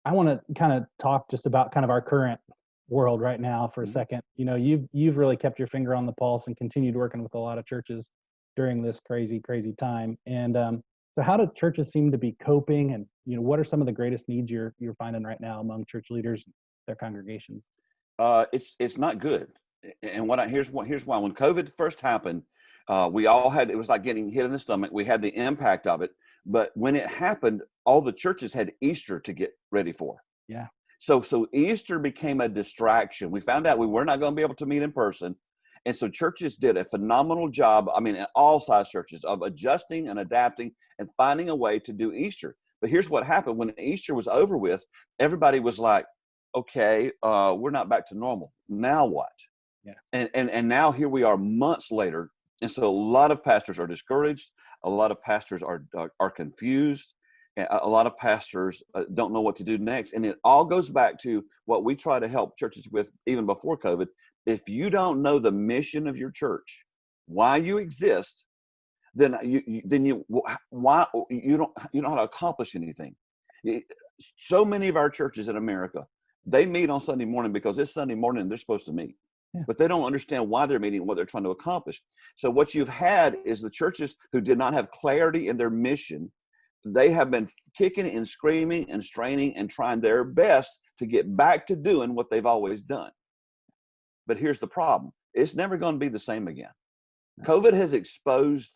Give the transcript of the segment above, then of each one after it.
I want to kind of talk just about kind of our current world right now for a Mhm. second. You've really kept your finger on the pulse and continued working with a lot of churches during this crazy time. And so, how do churches seem to be coping? And what are some of the greatest needs you're finding right now among church leaders, and their congregations? It's not good. And here's why. When COVID first happened, we all had, it was like getting hit in the stomach. We had the impact of it, but when it happened, all the churches had Easter to get ready for. Yeah, So Easter became a distraction. We found out we were not going to be able to meet in person, and so churches did a phenomenal job. I mean, all size churches, of adjusting and adapting and finding a way to do Easter. But here's what happened: when Easter was over with, everybody was like, okay, we're not back to normal. Now what? yeah, And now here we are months later. And so a lot of pastors are discouraged. A lot of pastors are confused. A lot of pastors don't know what to do next. And it all goes back to what we try to help churches with even before COVID. If you don't know the mission of your church, why you exist, then why you don't know how to accomplish anything. So many of our churches in America, they meet on Sunday morning because it's Sunday morning and they're supposed to meet, yeah, but they don't understand why they're meeting and what they're trying to accomplish. So what you've had is the churches who did not have clarity in their mission. They have been kicking and screaming and straining and trying their best to get back to doing what they've always done. But here's the problem: it's never going to be the same again. COVID has exposed,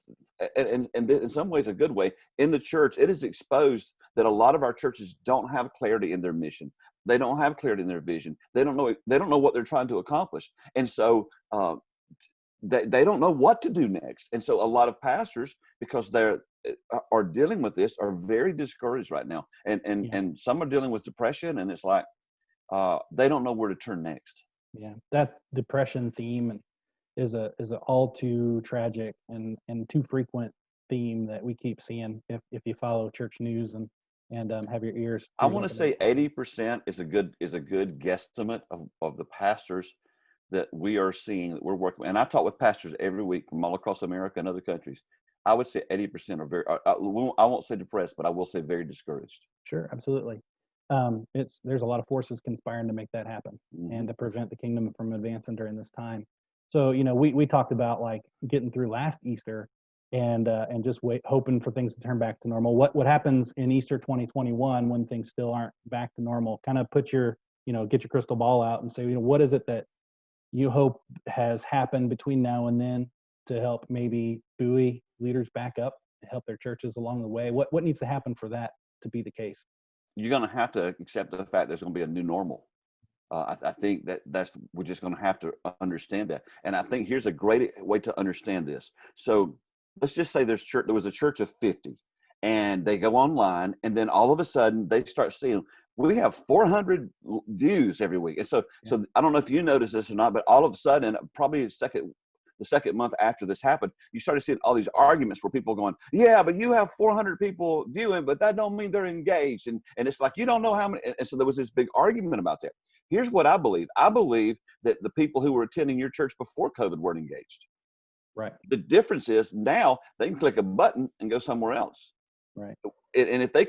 and in some ways a good way, in the church, it has exposed that a lot of our churches don't have clarity in their mission. They don't have clarity in their vision. They don't know what they're trying to accomplish. And so they don't know what to do next. And so a lot of pastors, because are dealing with this, are very discouraged right now. yeah, And some are dealing with depression, and it's like they don't know where to turn next. yeah. That depression theme is a all too tragic and too frequent theme that we keep seeing if you follow church news and have your I ears want to open to say what's going on. 80% is a good guesstimate of the pastors that we are seeing, that we're working with. And I talk with pastors every week from all across America and other countries. I would say 80% are very, I won't say depressed, but I will say very discouraged. Sure, absolutely. There's a lot of forces conspiring to make that happen Hmm. and to prevent the kingdom from advancing during this time. So, we talked about like getting through last Easter and just hoping for things to turn back to normal. What happens in Easter 2021 when things still aren't back to normal? Kind of get your crystal ball out and say, what is it that you hope has happened between now and then to help maybe buoy leaders back up, help their churches along the way? What needs to happen for that to be the case? You're going to have to accept the fact there's going to be a new normal. I think we're just going to have to understand that. And I think here's a great way to understand this. So let's just say there was a church of 50, and they go online, and then all of a sudden they start seeing we have 400 views every week. And so, Yeah, so I don't know if you noticed this or not, but all of a sudden, probably the second month after this happened, you started seeing all these arguments where people going, yeah, but you have 400 people viewing, but that don't mean they're engaged. And it's like, you don't know how many. And so there was this big argument about that. Here's what I believe. I believe that the people who were attending your church before COVID weren't engaged. right, The difference is now they can click a button and go somewhere else. right. And if they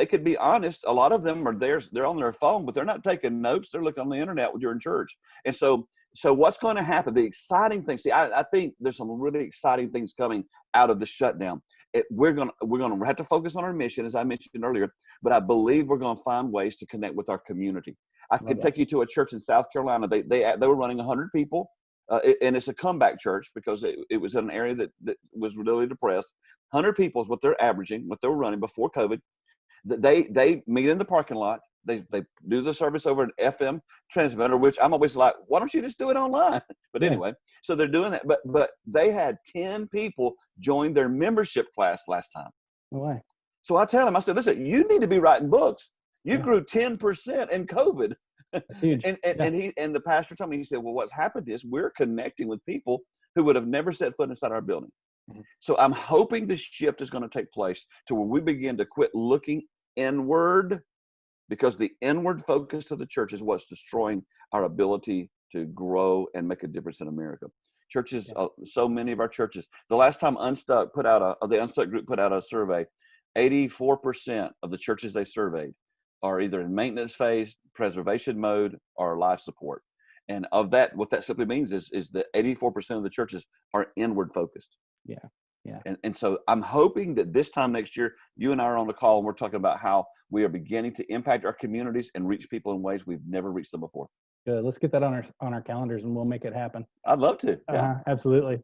could be honest, a lot of them are there. They're on their phone, but they're not taking notes. They're looking on the internet during church. And so what's going to happen? The exciting thing. See, I think there's some really exciting things coming out of the shutdown. We're gonna have to focus on our mission, as I mentioned earlier. But I believe we're going to find ways to connect with our community. I Love can that. take you to a church in South Carolina. They were running 100 people. And it's a comeback church because it was in an area that was really depressed. 100 people is what they're averaging, what they were running before COVID. They meet in the parking lot. They do the service over an FM transmitter, which I'm always like, why don't you just do it online? But Yeah. anyway, so they're doing that. But they had 10 people join their membership class last time. No way. So I tell him, I said, listen, you need to be writing books. You Yeah. grew 10% in COVID. That's huge. and, and Yeah. and he and the pastor told me, he said, well, what's happened is we're connecting with people who would have never set foot inside our building. Mhm. So I'm hoping this shift is going to take place to where we begin to quit looking inward, because the inward focus of the church is what's destroying our ability to grow and make a difference in America. Churches, Yeah. so many of our churches, the last time the Unstuck group put out a survey, 84% of the churches they surveyed are either in maintenance phase, preservation mode, or life support. And of that, what that simply means is that 84% of the churches are inward focused. Yeah. Yeah. And so I'm hoping that this time next year, you and I are on the call and we're talking about how we are beginning to impact our communities and reach people in ways we've never reached them before. Good. Let's get that on our calendars and we'll make it happen. I'd love to. Yeah. Absolutely.